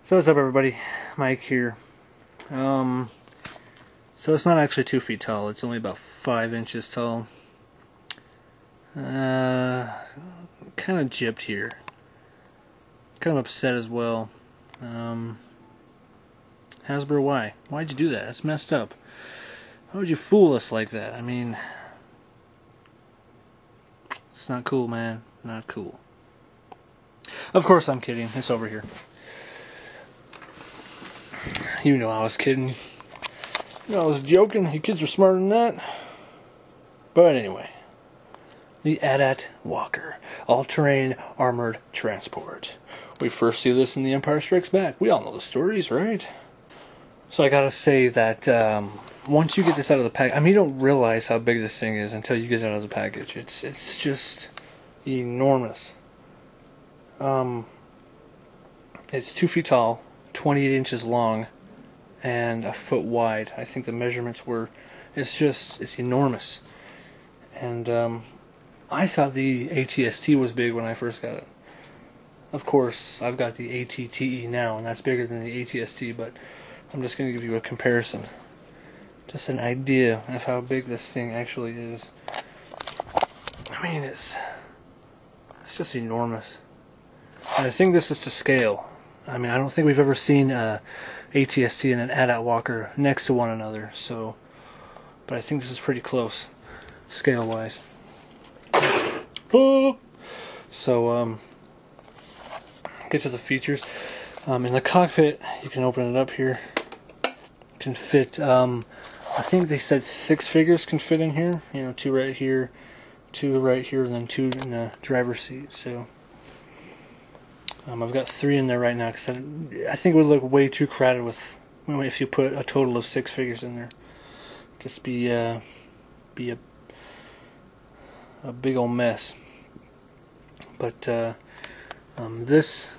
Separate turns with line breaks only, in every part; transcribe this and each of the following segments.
So what's up, everybody? Mike here. So it's not actually 2 feet tall. It's only about 5 inches tall. Kind of gypped here. Kind of upset as well. Hasbro, why? Why'd you do that? That's messed up. Why would you fool us like that? I mean, it's not cool, man. Not cool. Of course I'm kidding. It's over here. You know I was kidding. You know I was joking. You kids are smarter than that. But anyway. The AT-AT Walker. All-terrain armored transport. We first see this in The Empire Strikes Back. We all know the stories, right? So I gotta say that once you get this out of the pack, I mean, you don't realize how big this thing is until you get it out of the package. It's just enormous. It's 2 feet tall, 28 inches long, and a foot wide. I think the measurements were, it's enormous. And I thought the ATST was big when I first got it. Of course, I've got the ATTE now, and that's bigger than the ATST, but I'm just going to give you a comparison. Just an idea of how big this thing actually is. I mean, it's just enormous. And I think this is to scale. I mean, I don't think we've ever seen a ATST and an AT-AT Walker next to one another, so, but I think this is pretty close, scale-wise. Oh! So, get to the features. In the cockpit, you can open it up here. It can fit, I think they said 6 figures can fit in here. You know, 2 right here, 2 right here, and then 2 in the driver's seat. So, I've got 3 in there right now because I think it would look way too crowded with if you put a total of 6 figures in there. Just be a big old mess. But this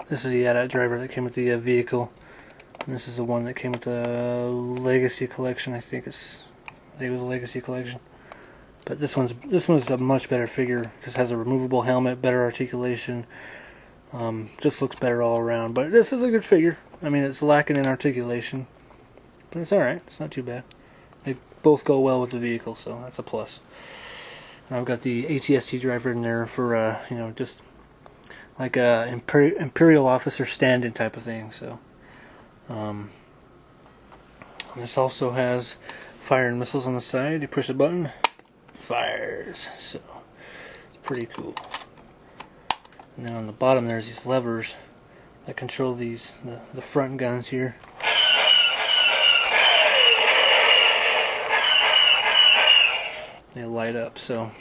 is the AT-AT driver that came with the vehicle, and this is the one that came with the Legacy Collection. I think it was a Legacy Collection. But this one's a much better figure because it has a removable helmet, better articulation. Just looks better all around. But this is a good figure. I mean, it's lacking in articulation, but it's alright. It's not too bad. They both go well with the vehicle, so that's a plus. And I've got the ATST driver in there for, you know, just like a Imperial officer stand-in type of thing. So, this also has fire and missiles on the side. You push a button, fires. So, it's pretty cool. And then on the bottom there's these levers that control the front guns here. They light up, so.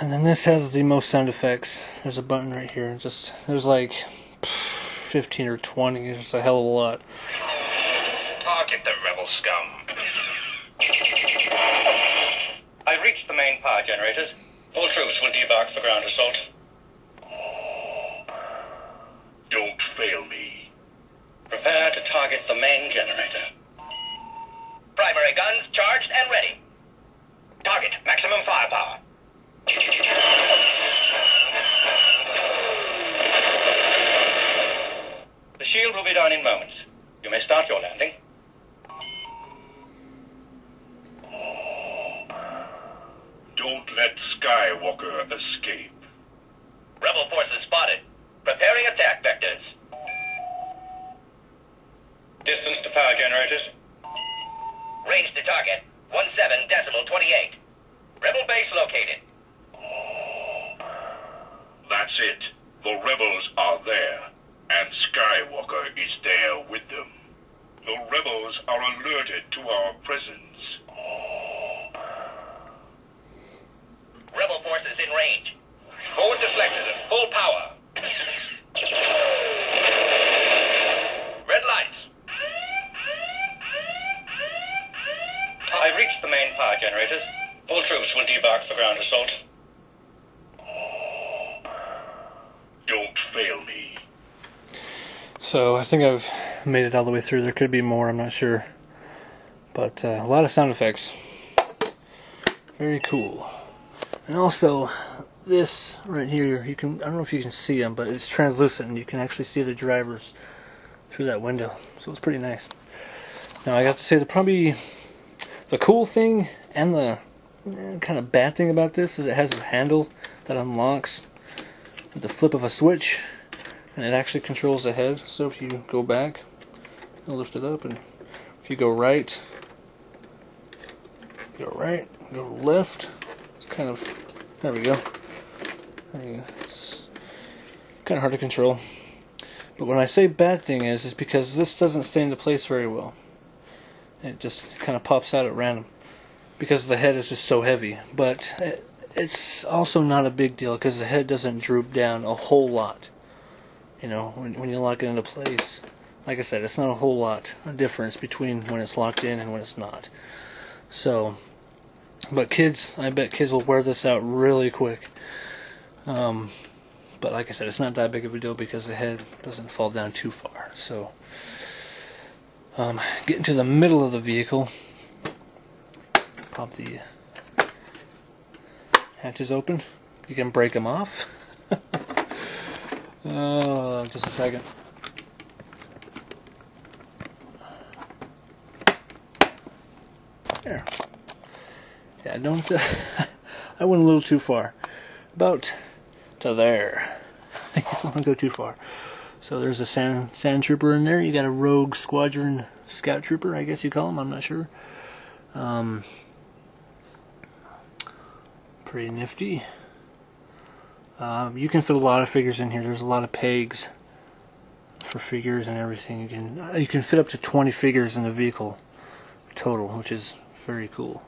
And then this has the most sound effects. There's a button right here. There's like 15 or 20. It's a hell of a lot.
Target the rebel scum. I've reached the main power generators. All troops will debark for ground assault. Don't fail me. Prepare to target the main generator. Primary guns charged and ready. Target maximum firepower. The shield will be down in moments. You may start your landing. Don't let Skywalker escape. Rebel forces spotted. Preparing attack vectors. Distance to power generators. Range to target. 17.28. Rebel base located. That's it. The rebels are there, and Skywalker is there with them. The rebels are alerted to our presence. Rebel forces in range. Forward deflectors at full power. Red lights. I've reached the main power generators. All troops will debark for ground assault. Don't fail me.
So I think I've made it all the way through. There could be more, I'm not sure. But a lot of sound effects. Very cool. And also, this right here, I don't know if you can see them, but it's translucent and you can actually see the drivers through that window. So it's pretty nice. Now I have to say the cool thing and the kind of bad thing about this is it has a handle that unlocks with the flip of a switch, and it actually controls the head. So if you go back, you'll lift it up, and if you go right, go left. It's kind of, there we go. It's kind of hard to control. But when I say bad thing is because this doesn't stay into place very well. It just kind of pops out at random because the head is just so heavy. But it's also not a big deal because the head doesn't droop down a whole lot. You know, when you lock it into place. Like I said, it's not a whole lot of difference between when it's locked in and when it's not. So, but kids, I bet kids will wear this out really quick. But like I said, it's not that big of a deal because the head doesn't fall down too far. So, getting to the middle of the vehicle, pop the hatches open. You can break them off. Just a second. There. Yeah, don't. I went a little too far. About to there. I don't want to go too far. So there's a sand trooper in there. You got a rogue squadron scout trooper, I guess you call them. I'm not sure. Pretty nifty. You can fit a lot of figures in here. There's a lot of pegs for figures and everything. You can fit up to 20 figures in the vehicle total, which is very cool.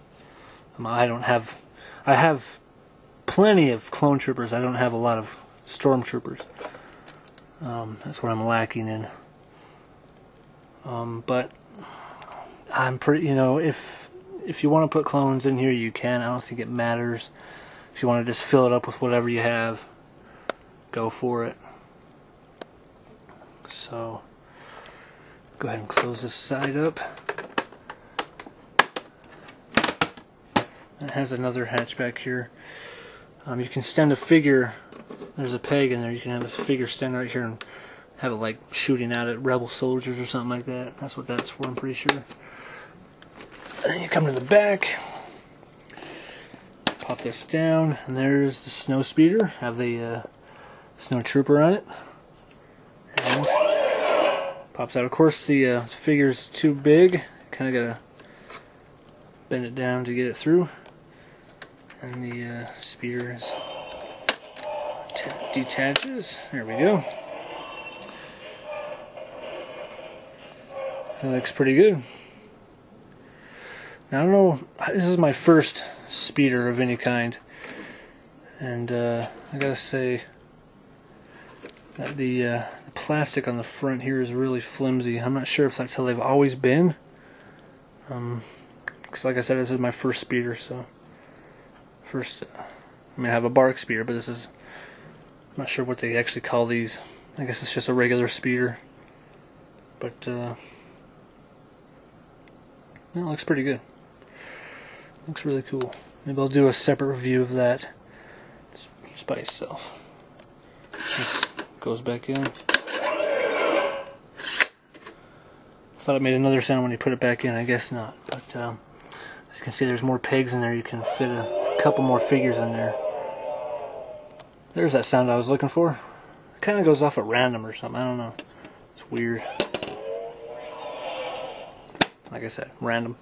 I have plenty of clone troopers. I don't have a lot of stormtroopers. That's what I'm lacking in. But I'm pretty, if you want to put clones in here, you can. I don't think it matters. If you want to just fill it up with whatever you have, go for it. So, go ahead and close this side up. It has another hatch back here. You can stand a figure. There's a peg in there. You can have this figure stand right here and have it like shooting out at rebel soldiers or something like that. That's what that's for, I'm pretty sure. And then you come to the back. Pop this down, and there's the snow speeder. Have the snow trooper on it. And pops out. Of course, the figure's too big. Kind of gotta bend it down to get it through. And the speeder detaches. There we go. That looks pretty good. Now, I don't know, this is my first speeder of any kind, and I gotta say that the plastic on the front here is really flimsy. I'm not sure if that's how they've always been, because like I said, this is my first speeder. So I have a bark speeder, but I'm not sure what they actually call these. I guess it's just a regular speeder, but it looks pretty good. Looks really cool. Maybe I'll do a separate review of that just by itself. Just goes back in. Thought it made another sound when you put it back in. I guess not. But as you can see, there's more pegs in there. You can fit a couple more figures in there. There's that sound I was looking for. It kind of goes off at random or something. I don't know. It's weird. Like I said, random.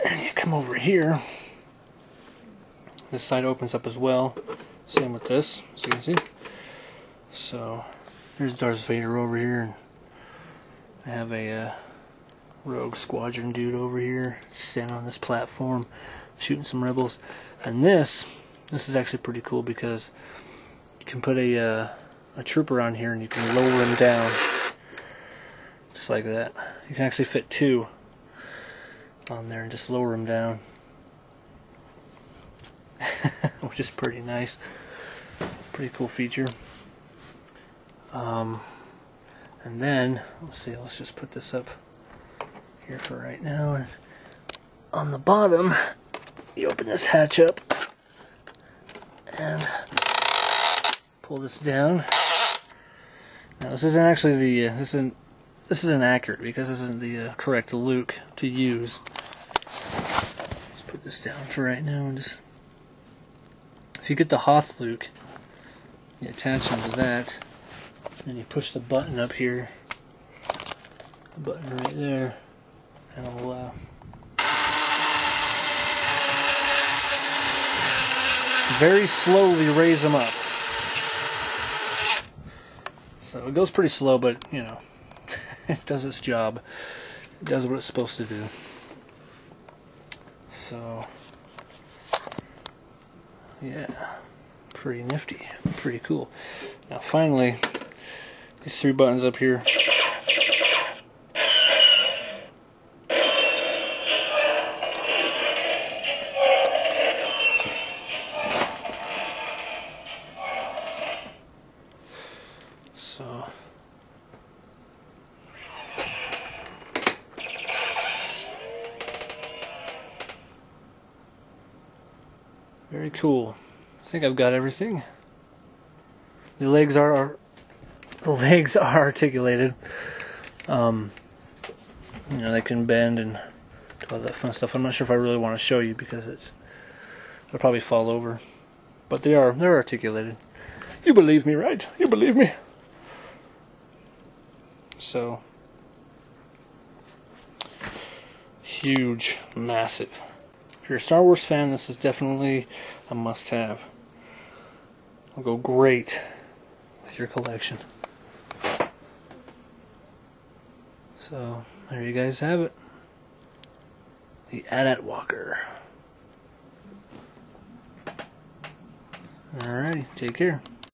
And you come over here. This side opens up as well. Same with this, as you can see. So, there's Darth Vader over here. I have a rogue squadron dude over here, standing on this platform, shooting some rebels. And this is actually pretty cool because you can put a trooper on here and you can lower him down, just like that. You can actually fit two on there and just lower him down, which is pretty nice. Pretty cool feature. And then let's just put this up here for right now. And on the bottom, you open this hatch up, And pull this down. Now this isn't actually the this isn't accurate because this isn't the correct Luke to use. Just put this down for right now and just. If you get the Hoth Luke, you attach them to that, and you push the button up here. The button right there, and it'll very slowly raise them up. So it goes pretty slow, but you know, it does its job. It does what it's supposed to do. So yeah, pretty nifty, pretty cool. Now finally, these 3 buttons up here. So very cool. I think I've got everything. The legs are articulated. You know, they can bend and do all that fun stuff. I'm not sure if I really want to show you because it'll probably fall over. But they're articulated. You believe me, right? You believe me. So huge, massive. If you're a Star Wars fan, this is definitely a must-have. It'll go great with your collection. So there you guys have it. The AT-AT Walker. Alrighty, take care.